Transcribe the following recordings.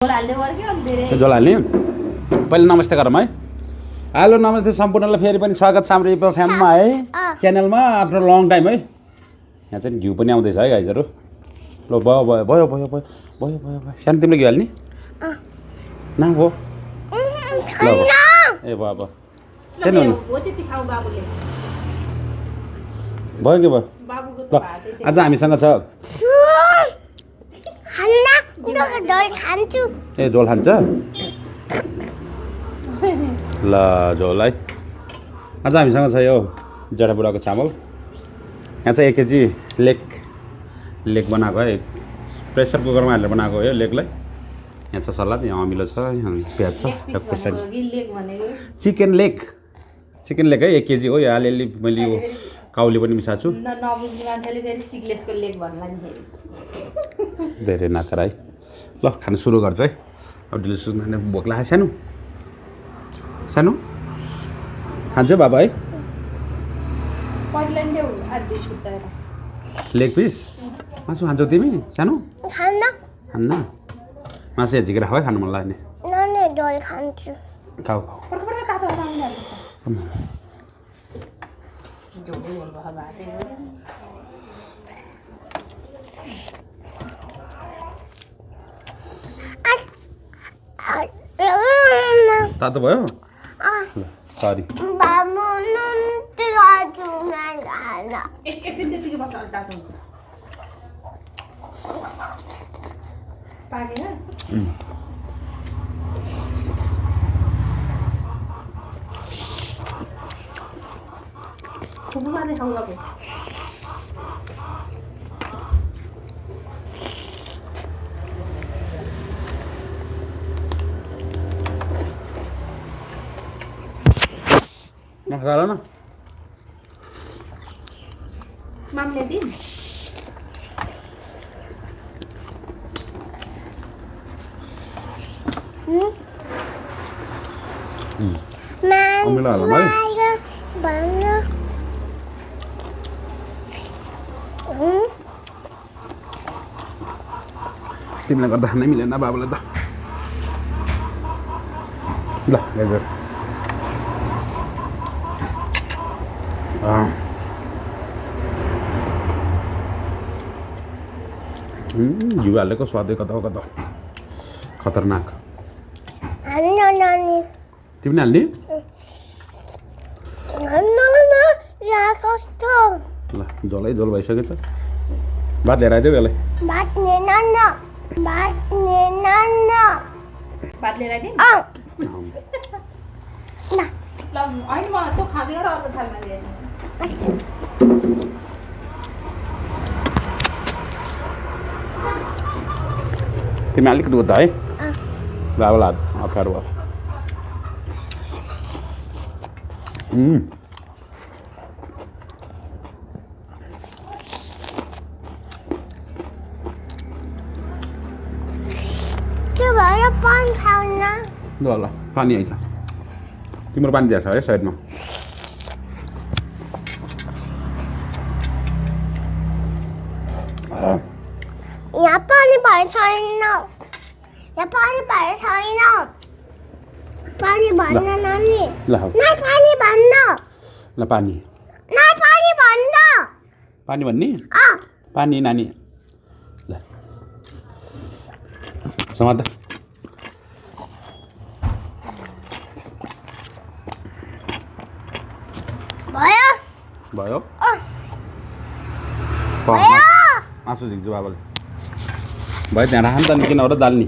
झोल हाल्ने झोल हाल्ने पहिले नमस्ते गरौँ है। हेलो नमस्ते सम्पूर्णलाई फेरि पनि स्वागत छ हाम्रो इपो फ्याममा है च्यानलमा आफ्नो लङ टाइम है। यहाँ चाहिँ घिउ पनि आउँदैछ है गाइजहरू। ल भयो भयो भयो भयो भयो भयो भयो भयो सानो तिमीले घिउ हाल्ने न हो ल ए भयो भयो किन हुनु भयो कि भयो ल आज हामीसँग छ ए झोल खान्छ ल झोल है। आज हामीसँग छ यो जडाबुडाको चामल। यहाँ चाहिँ 1 केजी लेग बनाएको है। प्रेसर कुकरमा हालेर बनाएको हो यो लेगलाई। यहाँ छ सलाद, यहाँ अमिलो छ, यहाँ प्याज छ, चिकन लेग है 1 केजी हो। यो अलिअलि मैले यो काउली पनि मिसाएको छु। धेरै नखरा है। ल खान सुरु गर्छ है। अब डिलिसियस खाने भोक लाग्यो। सानो खान्छ बाबा है। लेग पिस मासु खान्छौ तिमी सानो? खान्न मासु झिकेर खाऊ है, खानु मन लाग्ने। खाऊ तातो भयो सरी नखाला ना मामले दिन अमिलो हालौँ है। तिमीलाई गर्दा खानै मिलेन बाबुलाई त। ल गाइजहरु घिउ हालेको स्वादै कता खतरनाक। तिमीले हाल्ने? ल झोल भइसक्यो त। भात लिएर आइदेऊ यसलाई। भात लिएर आइदिउँ ल होइन म त खाँदैन र अर्को थालमा ल्याइदिन्छु। तिमी अलिकति उता है बाबालाई अप्ठ्यारो भयो। ल पानी आइज तिम्रो पानी दिएको छ है साइडमा। यहाँ पानी भए छैन। पानी भन्न नानी। ल नाइ पानी भन्न। ल पानी भन्न। पानी भन्ने पानी नानी। ल समात भयो मासु झिक्छु बाबाले भयो। त्यहाँ राख त किन हो र दाल नि।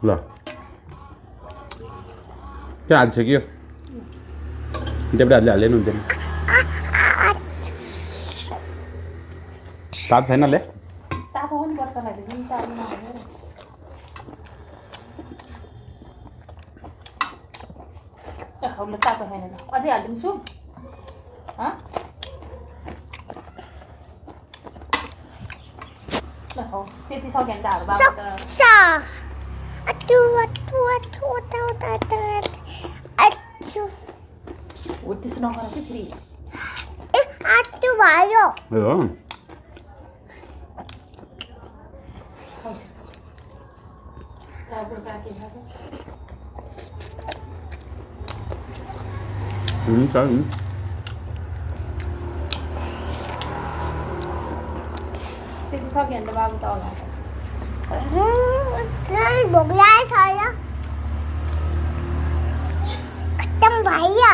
ल त्यो हाल्छ कि यो त्यहाँबाट हाल्नु हुन्छ नि। तातो छैन ले तातो पनि पर्छ मैले पनि तातो नहाल्नु र खाउले तातो छैन ल अझै हाल्दिन्छु ल हो त्यति सकेन्डाहरू बाबा त सक्छ अटु अटु अटु अटु अटु अटु हो त्यसो नगर कि फेरि ए अटु भयो ए हो राबो काटे खाएको हुन्छ त्यति सक्यो भने त बाबु त होला भोक लागेको छ खत्तम भयो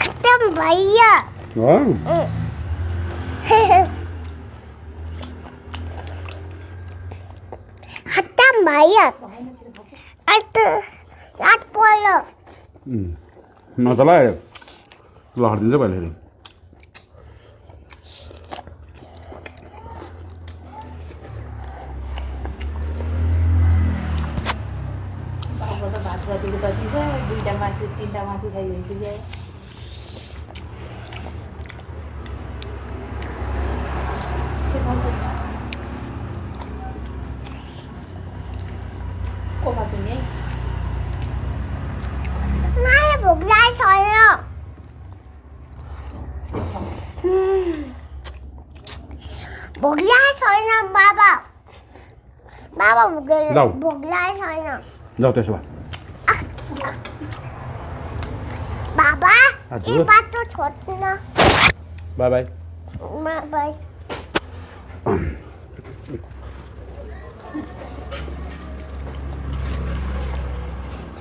खत्तम भयो हो खत्तम भयो आठ पर्यो नचला ल हटिदिन्छ पहिले फेरि बाबु त भात जतिको त दिन्छ 2टा मासु 3टा मासु खाइदिन्छ को मासु नि मलाई भोक लागेको छैन भोक लागेको छैन बाबा बाबा जाऊ। भोक लागेको छैन जाऊ त्यसो भए बाबा हजुर। यो बाटो छोड्न बाई बाई बाई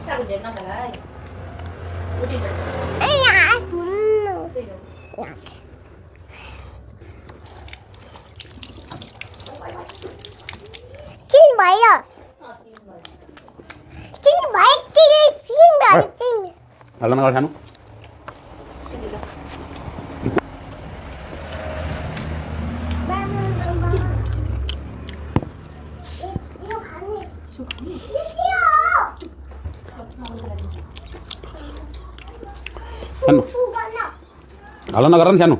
साबु झेल्न होला है उठि ए यहाँ सुन्नु किन भयो किन भयो किन भयो किन हल्ला नगर खानु सानो हल्ला नगर नि सानो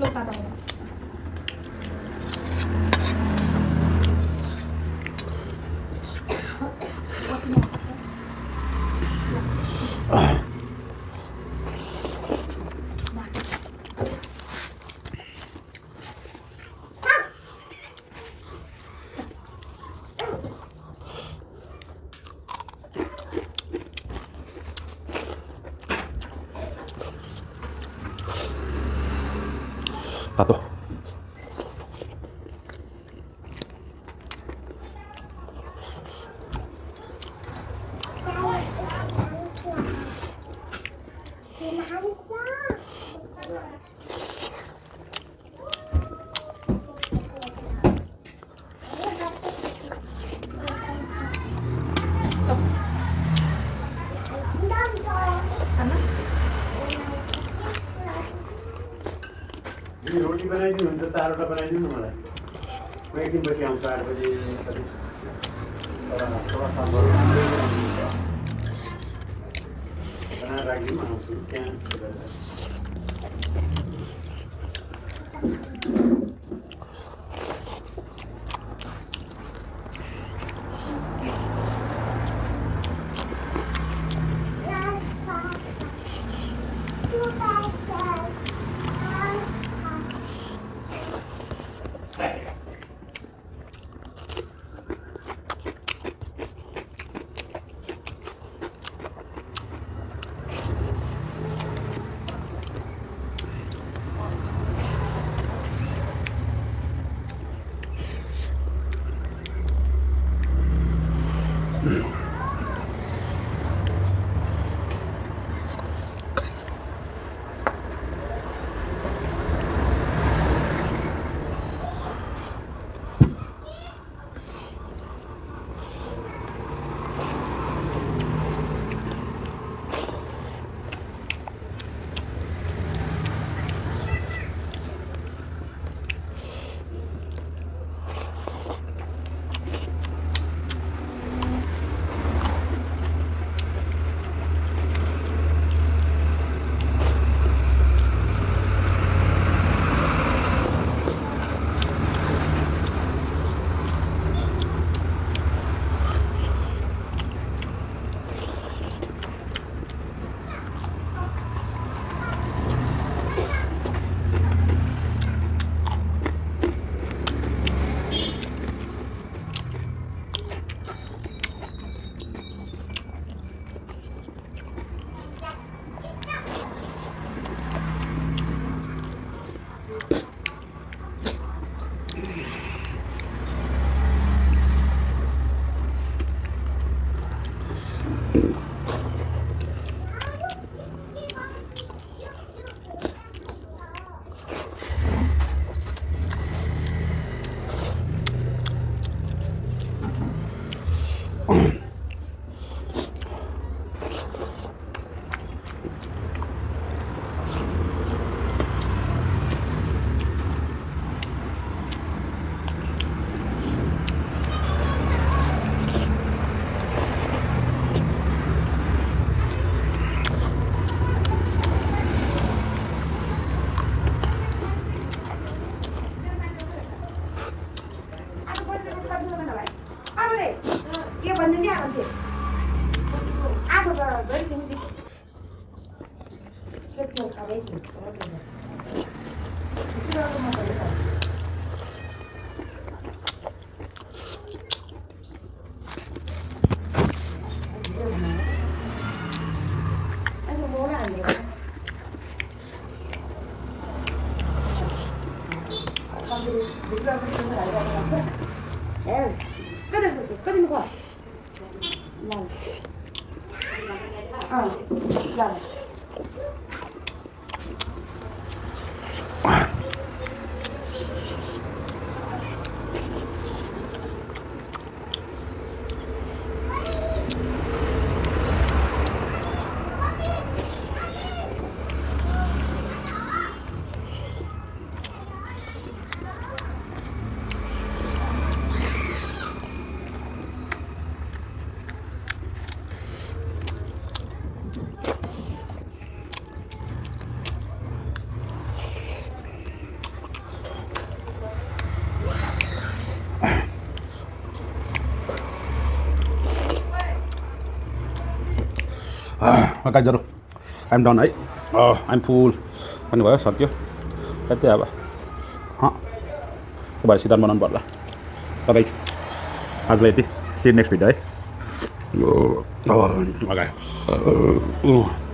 लोक पाता tato रोटी बनाइदिनु हुन्छ 4वटा बनाइदिनु मलाई म एकदिन पछि आउँछु 8 बजे कति बनाएर राखिदिनु आउँछु त्यहाँ 끓이는 거. Makan jeruk. I'm done, right? Oh, I'm full. Ăn quá sọt chưa? Cái tiếp à? Hả? Các bạn xin ăn bọt là. Bye bye. I'll see you next video. Okay.